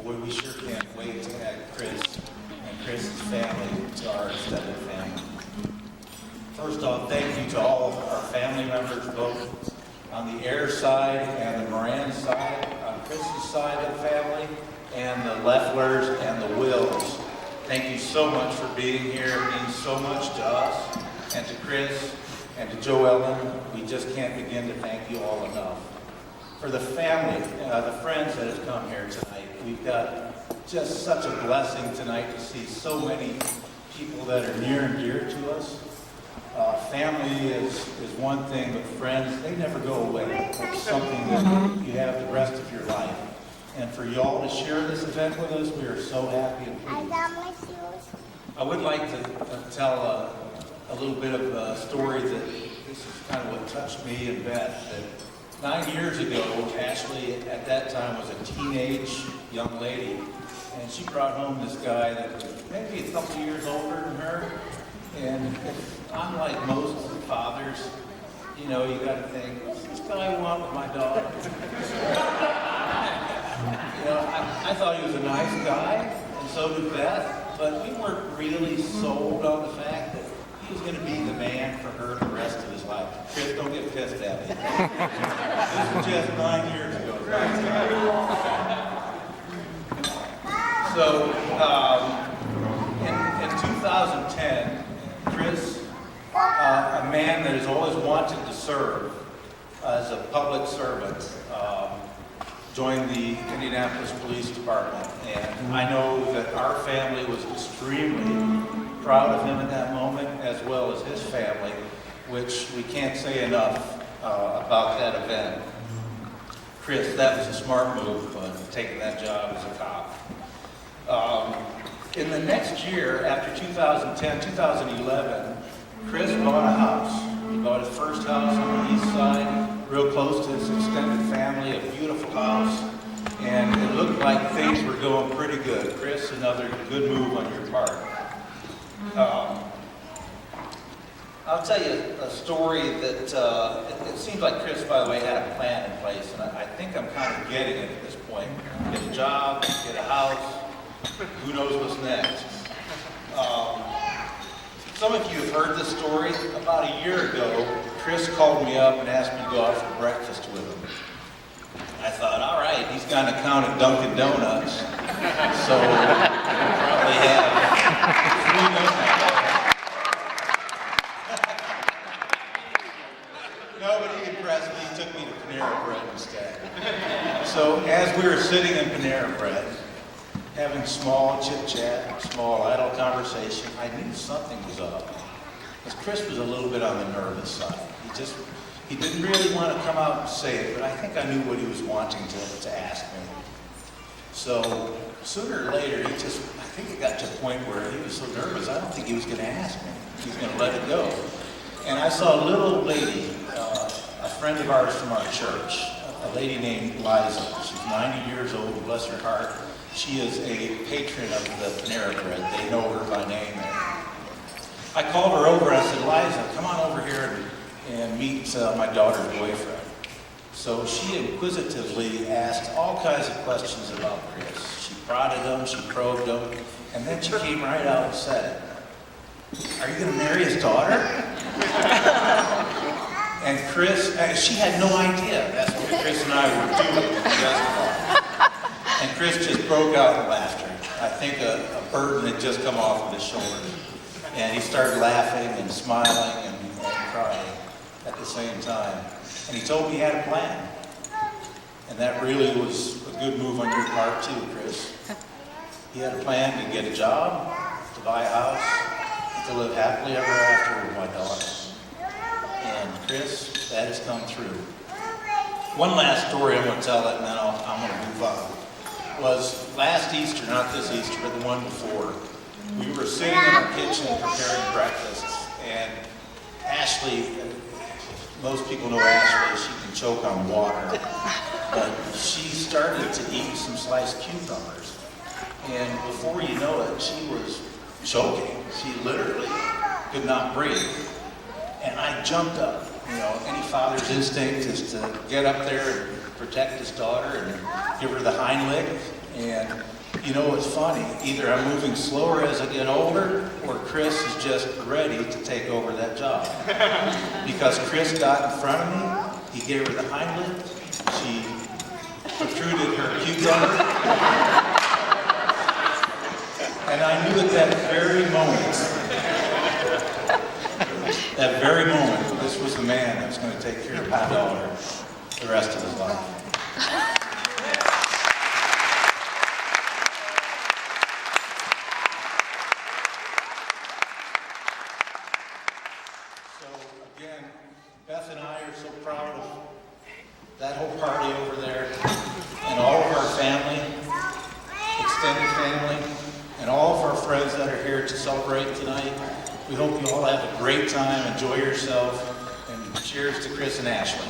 Boy, we sure can't wait to add Chris and Chris's family to our extended family. First off, thank you to all of our family members, both on the Ayers side and the Moran side, on Chris's side of the family, and the Lefflers and the Wills. Thank you so much for being here. It means so much to us and to Chris and to Joe Ellen. We just can't begin to thank you all enough. For the family, the friends that have come here tonight, we've got just such a blessing tonight to see so many people that are near and dear to us. Family is one thing, but friends, they never go away. It's something that you have the rest of your life. And for y'all to share this event with us, we are so happy and pleased. I got my shoes. I would like to tell a little bit of a story that this is kind of what touched me and Beth. That 9 years ago, Ashley at that time was a teenage young lady, and she brought home this guy that was maybe a couple years older than her. And unlike most fathers, you know, you got to think, what's this guy want with my daughter? You know, I thought he was a nice guy, and so did Beth, but we weren't really sold on the fact that he was going to be the man for her the rest of his life. Chris, don't get pissed at me. This was just 9 years ago. So, in 2010, Chris, a man that has always wanted to serve as a public servant, joined the Indianapolis Police Department. And I know that our family was extremely proud of him at that moment, as well as his family, which we can't say enough about that event. Chris, that was a smart move, taking that job as a cop. In the next year, after 2010, 2011, Chris bought a house. He bought his first house on the east side, real close to his extended family, a beautiful house, and it looked like things were going pretty good. Chris, another good move on your part. I'll tell you a story that it seems like Chris, by the way, had a plan in place, and I think I'm kind of getting it at this point. Get a job, get a house, who knows what's next. Some of you have heard this story. About a year ago, Chris called me up and asked me to go out for breakfast with him. I thought, all right, he's got an account at Dunkin' Donuts, so he'll probably have 3 donuts. No, but he impressed me. He took me to Panera Bread instead. So as we were sitting in Panera Bread, having small chit-chat, small idle conversation, I knew something was up. Because Chris was a little bit on the nervous side. He didn't really want to come out and say it, but I think I knew what he was wanting to ask me. So sooner or later, I think it got to a point where he was so nervous, I don't think he was going to ask me. He was going to let it go. And I saw a little lady, a friend of ours from our church, a lady named Liza. She's 90 years old, bless her heart. She is a patron of the Panera Bread. They know her by name there. I called her over and I said, Liza, come on over here and meet my daughter's boyfriend. So she inquisitively asked all kinds of questions about Chris. She prodded him, she probed him, and then she came right out and said, are you going to marry his daughter? And Chris, she had no idea that's what Chris and I were doing at the restaurant. And Chris just broke out in laughter. I think a burden had just come off of his shoulders. And he started laughing and smiling and crying at the same time. And he told me he had a plan. And that really was a good move on your part too, Chris. He had a plan to get a job, to buy a house, to live happily ever after with my daughter. And Chris, that has come through. One last story I'm going to tell it, and then I'm going to move on. Was last Easter, not this Easter, but the one before, we were sitting in our kitchen preparing breakfast, and Ashley, most people know Ashley, she can choke on water, but she started to eat some sliced cucumbers, and before you know it, she was choking. She literally could not breathe, and I jumped up. You know, any father's instinct is to get up there and protect his daughter and give her the hind lick. And you know, it's funny, either I'm moving slower as I get older, or Chris is just ready to take over that job. Because Chris got in front of me, he gave her the hind lift, she protruded her cucumber, and I knew at that very moment, this was the man that was going to take care of my daughter the rest of his life. Again, Beth and I are so proud of that whole party over there, and all of our family, extended family, and all of our friends that are here to celebrate tonight. We hope you all have a great time, enjoy yourself, and cheers to Chris and Ashley.